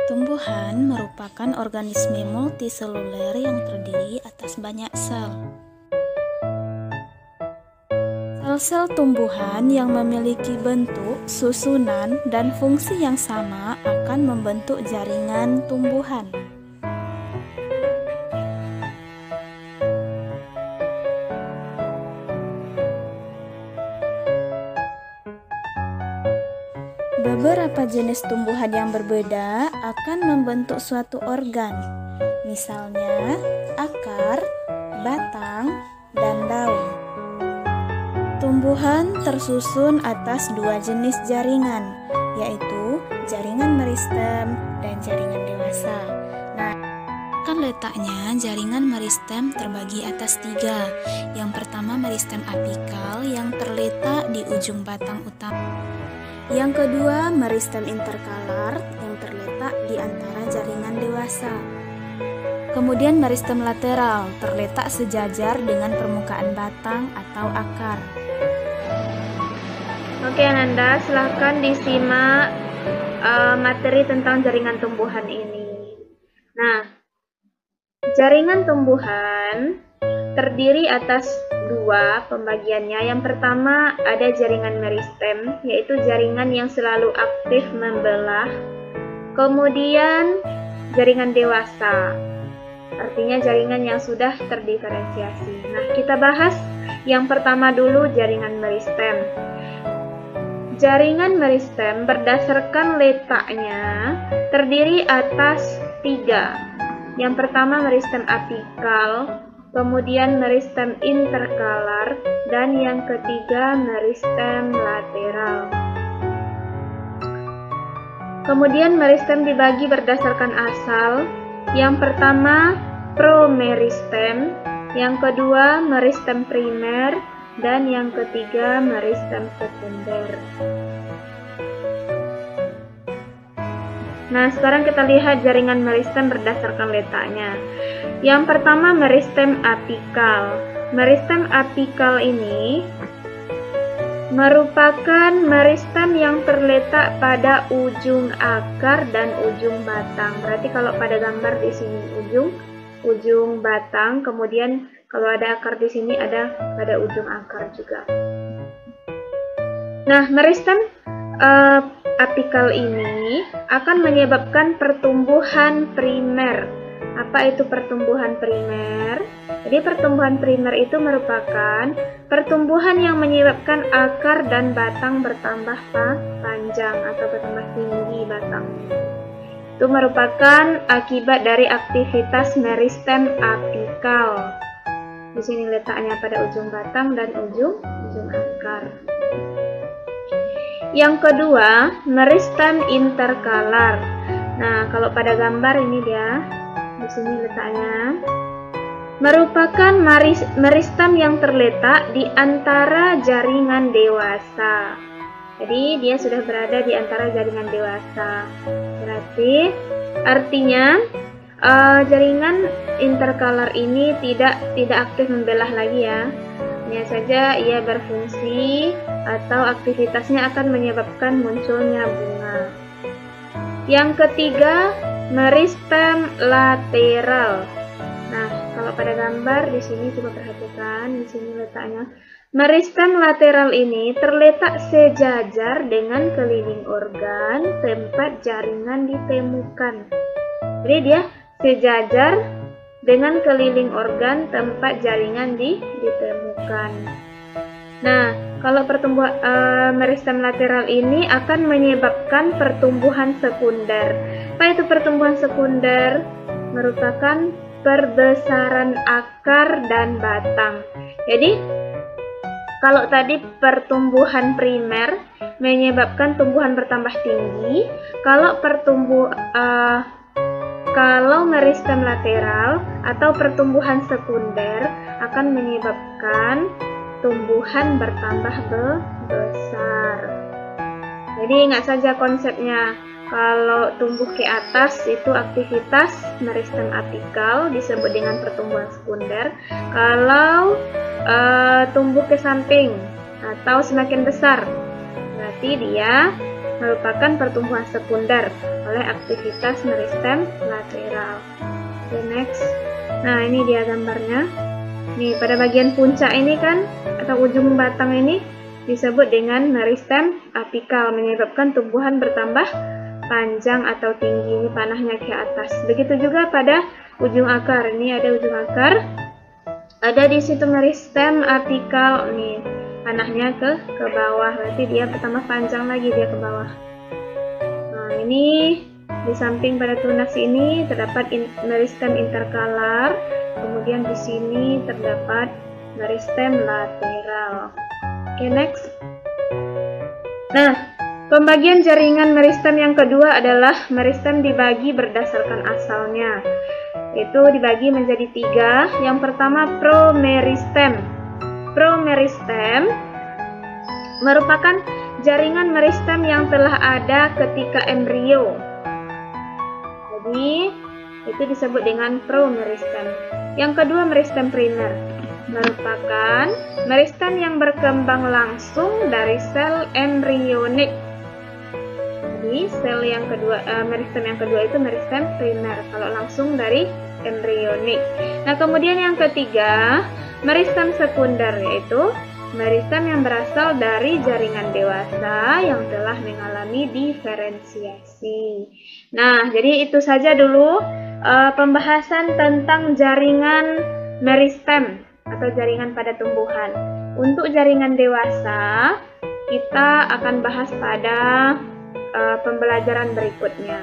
Tumbuhan merupakan organisme multiseluler yang terdiri atas banyak sel. Sel-sel tumbuhan yang memiliki bentuk, susunan, dan fungsi yang sama akan membentuk jaringan tumbuhan. Beberapa jenis tumbuhan yang berbeda akan membentuk suatu organ, misalnya akar, batang, dan daun. Tumbuhan tersusun atas dua jenis jaringan, yaitu jaringan meristem dan jaringan dewasa. Nah, kan letaknya jaringan meristem terbagi atas tiga. Yang pertama meristem apikal yang terletak di ujung batang utama. Yang kedua, meristem interkalar yang terletak di antara jaringan dewasa. Kemudian meristem lateral terletak sejajar dengan permukaan batang atau akar. Oke Ananda, silahkan disimak materi tentang jaringan tumbuhan ini. Nah, jaringan tumbuhan terdiri atas dua pembagiannya. Yang pertama ada jaringan meristem, yaitu jaringan yang selalu aktif membelah. Kemudian jaringan dewasa, artinya jaringan yang sudah terdiferensiasi. Nah, kita bahas yang pertama dulu, jaringan meristem. Jaringan meristem berdasarkan letaknya terdiri atas tiga. Yang pertama meristem apikal, kemudian meristem interkalar, dan yang ketiga meristem lateral. Kemudian meristem dibagi berdasarkan asal. Yang pertama promeristem, yang kedua meristem primer, dan yang ketiga meristem sekunder. Nah, sekarang kita lihat jaringan meristem berdasarkan letaknya. Yang pertama meristem apikal. Meristem apikal ini merupakan meristem yang terletak pada ujung akar dan ujung batang. Berarti kalau pada gambar di sini ujung batang, kemudian kalau ada akar di sini ada pada ujung akar juga. Nah, meristem apikal ini akan menyebabkan pertumbuhan primer. Apa itu pertumbuhan primer? Jadi pertumbuhan primer itu merupakan pertumbuhan yang menyebabkan akar dan batang bertambah panjang atau bertambah tinggi batang. Itu merupakan akibat dari aktivitas meristem apikal. Di sini letaknya pada ujung batang dan ujung akar. Yang kedua, meristem interkalar. Nah, kalau pada gambar ini dia, di sini letaknya, merupakan meristem yang terletak di antara jaringan dewasa. Jadi dia sudah berada di antara jaringan dewasa. Berarti artinya jaringan interkalar ini tidak aktif membelah lagi ya. Hanya saja ia berfungsi atau aktivitasnya akan menyebabkan munculnya bunga. Yang ketiga, meristem lateral. Nah, kalau pada gambar di sini coba perhatikan, di sini letaknya. Meristem lateral ini terletak sejajar dengan keliling organ tempat jaringan ditemukan. Jadi dia sejajar dengan keliling organ tempat jaringan ditemukan. Nah, kalau meristem lateral ini akan menyebabkan pertumbuhan sekunder. Apa itu pertumbuhan sekunder? Merupakan perbesaran akar dan batang. Jadi, kalau tadi pertumbuhan primer menyebabkan tumbuhan bertambah tinggi, kalau meristem lateral atau pertumbuhan sekunder akan menyebabkan tumbuhan bertambah besar. Jadi ingat saja konsepnya. Kalau tumbuh ke atas itu aktivitas meristem apikal disebut dengan pertumbuhan sekunder. Kalau tumbuh ke samping atau semakin besar, berarti dia merupakan pertumbuhan sekunder oleh aktivitas meristem lateral. Oke, next. Nah, ini dia gambarnya. Nih, pada bagian puncak ini kan, atau ujung batang ini disebut dengan meristem apikal, menyebabkan tumbuhan bertambah panjang atau tinggi. Ini panahnya ke atas. Begitu juga pada ujung akar. Ini ada ujung akar. Ada di situ meristem apikal. Nih, panahnya ke bawah. Berarti dia bertambah panjang lagi dia ke bawah. Nah, ini di samping pada tunas ini terdapat meristem interkalar. Kemudian di sini terdapat meristem lateral. Oke, next. Nah, pembagian jaringan meristem yang kedua adalah meristem dibagi berdasarkan asalnya. Itu dibagi menjadi 3. Yang pertama promeristem. Promeristem merupakan jaringan meristem yang telah ada ketika embrio. Jadi, itu disebut dengan promeristem. Yang kedua, meristem primer. Merupakan meristem yang berkembang langsung dari sel embrionik. Jadi, sel yang kedua, meristem yang kedua itu meristem primer, kalau langsung dari embrionik. Nah, kemudian yang ketiga, meristem sekunder, yaitu meristem yang berasal dari jaringan dewasa yang telah mengalami diferensiasi. Nah, jadi itu saja dulu pembahasan tentang jaringan meristem atau jaringan pada tumbuhan. Untuk jaringan dewasa, kita akan bahas pada pembelajaran berikutnya.